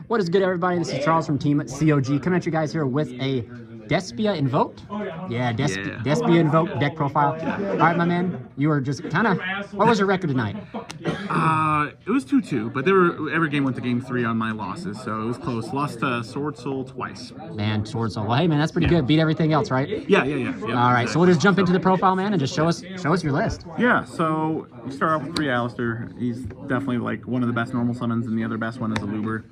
What is good, everybody? This is Charles from Team COG coming at you guys here with a Despia Invoked. Yeah, Despia Invoked deck profile. All right, my man, you were just kind of. What was your record tonight? It was 2-2, but every game went to game 3 on my losses, so it was close. Lost to Sword Soul twice. Man, Sword Soul. Well, hey, man, that's pretty good. Beat everything else, right? Yeah. All right, exactly. So we'll just jump into the profile, man, and just show us your list. Yeah, so you start off with 3 Alistair. He's definitely like one of the best normal summons, and the other best one is a Luber.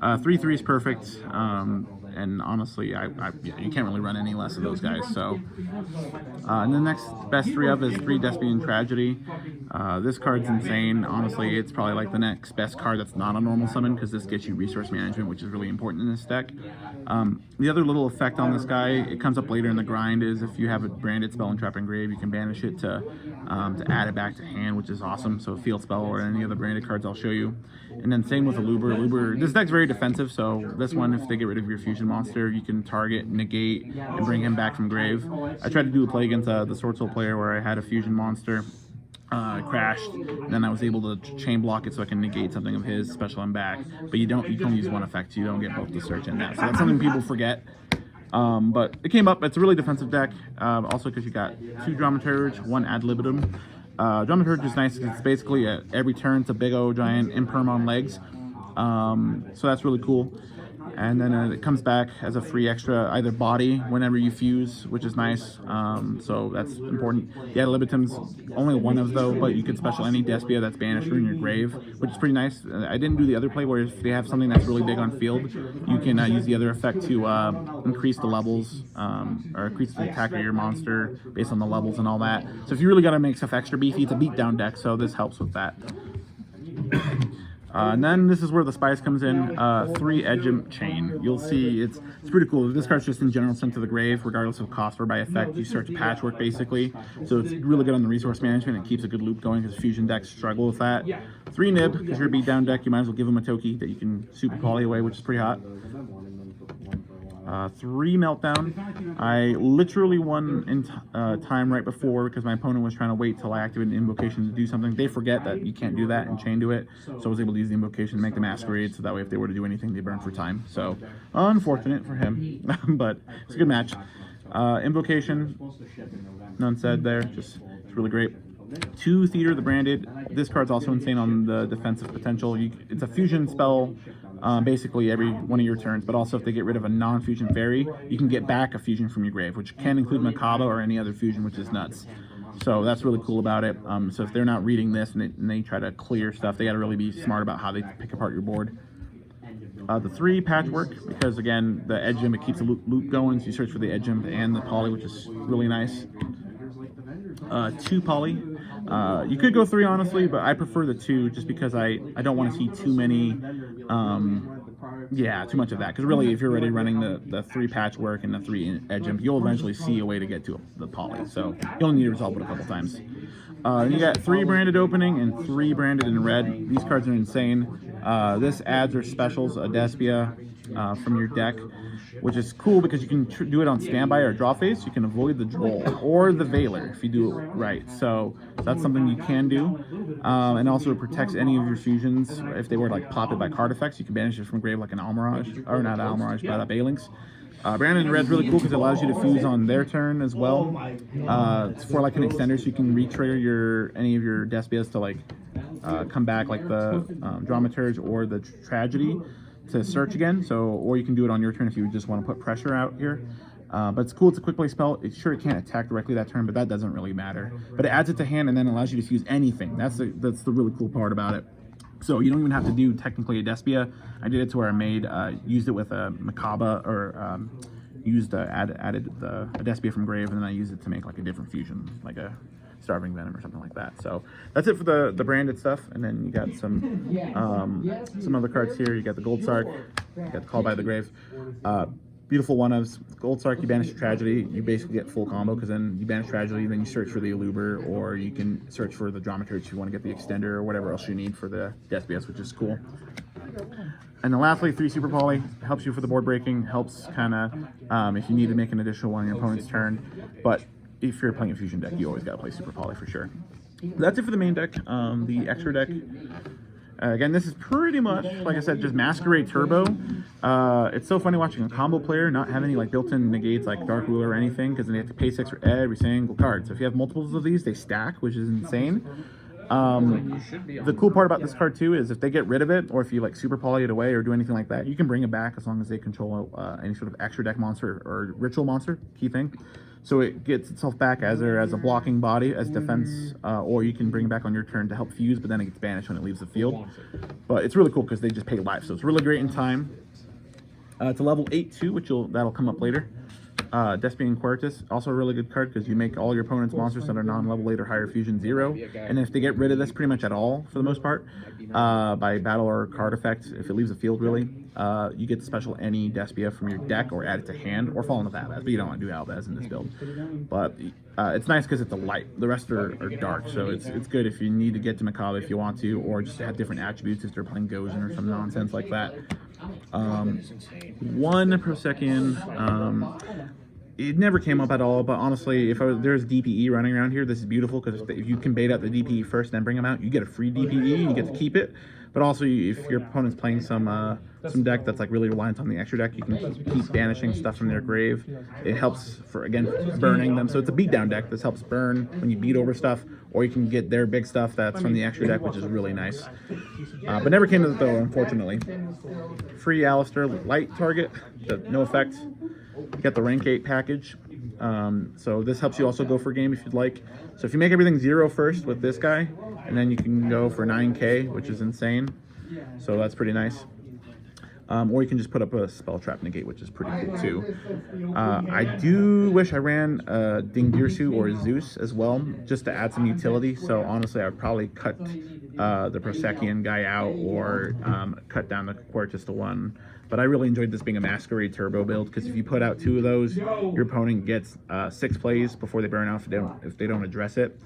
3/3 is perfect. And honestly, you can't really run any less of those guys. So, and the next best 3 up is 3 Despia and Tragedy. This card's insane. Honestly, it's probably like the next best card that's not a normal summon, because this gets you resource management, which is really important in this deck. The other little effect on this guy, it comes up later in the grind, is if you have a branded spell and trap engrave, you can banish it to add it back to hand, which is awesome. So field spell or any other branded cards I'll show you. And then same with the Luber. This deck's very defensive, so this one, if they get rid of your fusion monster, you can target, negate, and bring him back from grave. I tried to do a play against the Sword Soul player where I had a fusion monster. Crashed, and then I was able to chain block it so I can negate something of his, special him back. But you can only use one effect, so you don't get both the search and that. So that's something people forget. But it came up. It's a really defensive deck. Also because you got 2 Dramaturge, 1 Ad Libitum. Dramaturge is nice because it's basically every turn it's a big O giant imperm on legs. So that's really cool. And then it comes back as a free extra, either body whenever you fuse, which is nice. So that's important. The Ad Libitum's only one of those, but you can special any Despia that's banished from your grave, which is pretty nice. I didn't do the other play where if they have something that's really big on field, you can use the other effect to increase the levels or increase the attack of your monster based on the levels and all that. So if you really got to make stuff extra beefy, it's a beatdown deck, so this helps with that. And then this is where the spice comes in, 3 Edgem Chain. You'll see it's pretty cool. This card's just in general sent to the grave, regardless of cost or by effect. You search Patchwork, basically. So it's really good on the resource management. It keeps a good loop going because fusion decks struggle with that. 3 Nib, because you're a beatdown deck, you might as well give them a Toki that you can super poly away, which is pretty hot. 3 Meltdown. I literally won in time right before because my opponent was trying to wait till I activated an invocation to do something. They forget that you can't do that and chain to it, so I was able to use the invocation to make the masquerade, so that way if they were to do anything, they burn for time. So unfortunate for him, but it's a good match. Invocation, none said there, it's really great. 2 Theater the Branded. This card's also insane on the defensive potential. It's a fusion spell basically every one of your turns, but also if they get rid of a non-fusion fairy, you can get back a fusion from your grave, which can include Makaba or any other fusion, which is nuts. So that's really cool about it. So if they're not reading this and they try to clear stuff, they got to really be smart about how they pick apart your board. The 3 Patchwork, because again, the Edgem, it keeps a loop going, so you search for the Edgem and the Poly, which is really nice. 2 Poly. You could go 3, honestly, but I prefer the 2 just because I don't want to see too many, too much of that. Because really, if you're already running the 3 Patchwork and the 3 Edgem, you'll eventually see a way to get to the Poly. So you only need to resolve it a couple times. You got 3 branded opening and 3 branded in red. These cards are insane. This adds or specials a Despia from your deck, which is cool because you can do it on standby or draw phase. You can avoid the Droll or the Veiler if you do it right. So that's something you can do. And also it protects any of your fusions. If they were to like pop it by card effects, you can banish it from grave like an Almirage, or not Almirage, but a Balinx. Branded in red is really cool because it allows you to fuse on their turn as well. It's for like an extender, so you can re-trigger any of your Despias to like come back, like the Dramaturge or the Tragedy, to search again. So, or you can do it on your turn if you just want to put pressure out here. But it's cool. It's a quick play spell. It can't attack directly that turn, but that doesn't really matter. But it adds it to hand and then allows you to fuse anything. That's the really cool part about it. So you don't even have to do technically a Despia. I did it to where I used it with a Makaba, or added a Despia from grave, and then I used it to make like a different fusion, like a Starving Venom or something like that. So that's it for the branded stuff. And then you got some other cards here. You got the Gold Sark, you got the Call by the Grave. Beautiful one-ofs. Gold Sark, you banish Tragedy, you basically get full combo, because then you banish Tragedy, then you search for the Eluber, or you can search for the Dramaturge if you want to get the extender or whatever else you need for the Despias, which is cool. And then lastly, 3 Super Poly helps you for the board breaking, helps kind of if you need to make an additional one on your opponent's turn. But if you're playing a fusion deck, you always got to play Super Poly for sure. That's it for the main deck. The extra deck, Again, this is pretty much, like I said, just Masquerade Turbo. It's so funny watching a combo player not have any like built-in negates like Dark Ruler or anything, because then they have to pay 6 for every single card. So if you have multiples of these, they stack, which is insane. The cool part about this card too is if they get rid of it, or if you like super poly it away or do anything like that, you can bring it back as long as they control any sort of extra deck monster or ritual monster, key thing. So it gets itself back as a blocking body, as defense, or you can bring it back on your turn to help fuse, but then it gets banished when it leaves the field. But it's really cool because they just pay life, so it's really great in time. It's a level 8 too, that'll come up later. Despia and Quartus, also a really good card because you make all your opponent's monsters that are non-level 8 or higher fusion 0. And if they get rid of this pretty much at all, for the most part, by battle or card effect, if it leaves the field really, you get to special any Despia from your deck or add it to hand or fall into Albaz, but you don't want to do Albaz in this build. But it's nice because it's a light. The rest are dark, so it's good if you need to get to Macabre if you want to, or just have different attributes if they're playing Gozen or some nonsense like that. 1 per second. It never came up at all, but honestly, if there's DPE running around here, this is beautiful because if you can bait out the DPE first and then bring them out, you get a free DPE, you get to keep it. But also, if your opponent's playing some deck that's like really reliant on the extra deck, you can keep banishing stuff from their grave. It helps for, again, burning them. So it's a beatdown deck. This helps burn when you beat over stuff, or you can get their big stuff that's from the extra deck, which is really nice. But never came to the though, unfortunately. Free Alistair, light target, no effect. You got the rank 8 package, so this helps you also go for game if you'd like. So if you make everything 0 first with this guy, and then you can go for 9k, which is insane. So that's pretty nice. Or you can just put up a spell trap negate, which is pretty cool too. I do wish I ran Dingirsu or Zeus as well, just to add some utility. So honestly, I would probably cut the Prosekian guy out, or cut down the Quartus to 1. But I really enjoyed this being a Masquerade Turbo build, because if you put out 2 of those, your opponent gets 6 plays before they burn out if they don't address it.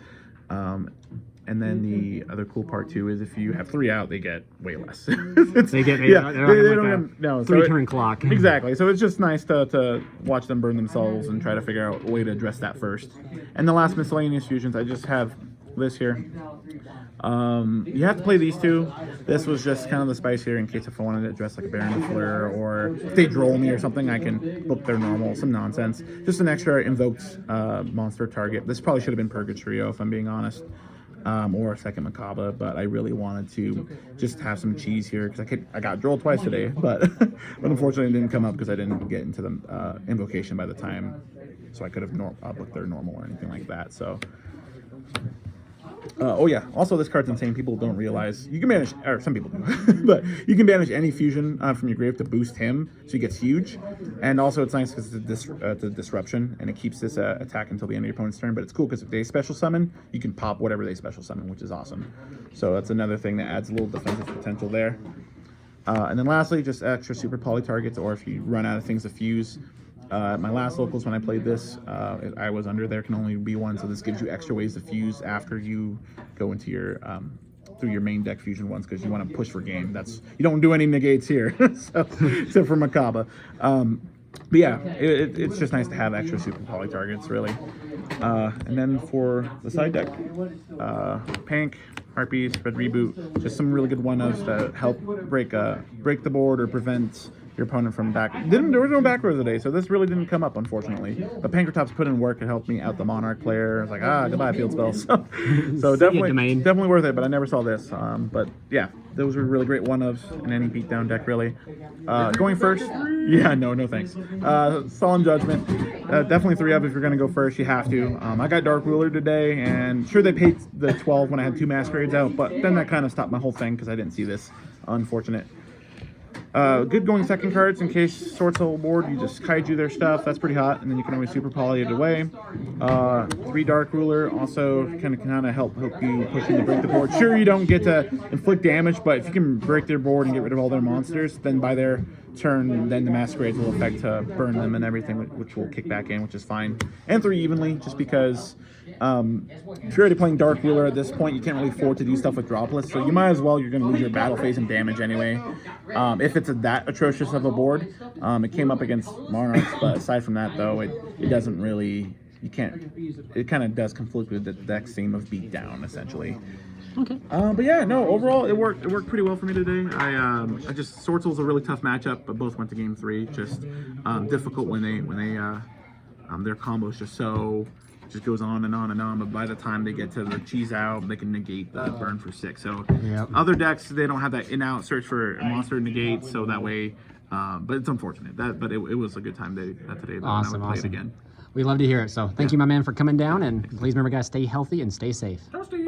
And then the other cool part too is if you have 3 out, they get way less. They don't have no 3-turn clock. Exactly. So it's just nice to watch them burn themselves and try to figure out a way to address that first. And the last miscellaneous fusions, I just have this here. You have to play these 2. This was just kind of the spice here in case if I wanted to address like a Baron of Fleur, or if they droll me or something, I can book their normal, some nonsense. Just an extra invoked monster target. This probably should have been Purgatorio if I'm being honest. Or a second Macabre, but I really wanted to just have some cheese here because I got drolled twice today, but unfortunately it didn't come up because I didn't get into the invocation by the time, so I could have booked their normal or anything like that. So oh yeah, also this card's insane. People don't realize you can banish, or some people do, but you can banish any fusion from your grave to boost him, so he gets huge. And also it's nice because it's a disruption, and it keeps this attack until the end of your opponent's turn. But it's cool because if they special summon, you can pop whatever they special summon, which is awesome. So that's another thing that adds a little defensive potential there. And then lastly, just extra super poly targets, or if you run out of things to fuse. My last locals, when I played this, I was under there can only be 1, so this gives you extra ways to fuse after you go into your through your main deck fusion ones, because you want to push for game. You don't do any negates here, so, except for Macabre. But yeah, it's just nice to have extra super poly targets, really. And then for the side deck, Pank, Harpies, Red Reboot, just some really good one-ofs that help break the board or prevent your opponent from back. There was no back row today, so this really didn't come up, unfortunately. But Pankratops put in work and helped me out the Monarch player. I was like, goodbye field spells. So definitely worth it, but I never saw this. But yeah, those were really great one-ofs in any beatdown deck, really. Going first, yeah, no thanks. Solemn Judgment, definitely 3 up if you're going to go first, you have to. I got Dark Ruler today, and sure they paid the 12 when I had 2 Masquerades out, but then that kind of stopped my whole thing because I didn't see this. Unfortunate. Good going second cards in case Sword Soul board, you just kaiju their stuff. That's pretty hot, and then you can always super poly it away. 3 Dark Ruler also kind of help you pushing to break the board. Sure, you don't get to inflict damage, but if you can break their board and get rid of all their monsters, then by their turn, then the Masquerades will affect to burn them and everything, which will kick back in, which is fine. And 3 evenly, just because if you're already playing Dark Ruler at this point, you can't really afford to do stuff with droplets, so you might as well, you're going to lose your battle phase and damage anyway. If it's that atrocious of a board, it came up against Monarchs, but aside from that though, it doesn't really, it kind of does conflict with the deck's theme of beatdown, essentially. Okay. But yeah, no, overall it worked pretty well for me today. I just Sorcel's a really tough matchup, but both went to game 3. Just difficult when they their combos just goes on and on and on. But by the time they get to the cheese out, they can negate the burn for 6. So other decks, they don't have that in out search for a monster negate, so that way. But it's unfortunate but it was a good time today. Awesome, I would play it again. We love to hear it. So thank you, my man, for coming down. And please remember, guys, stay healthy and stay safe. Don't stay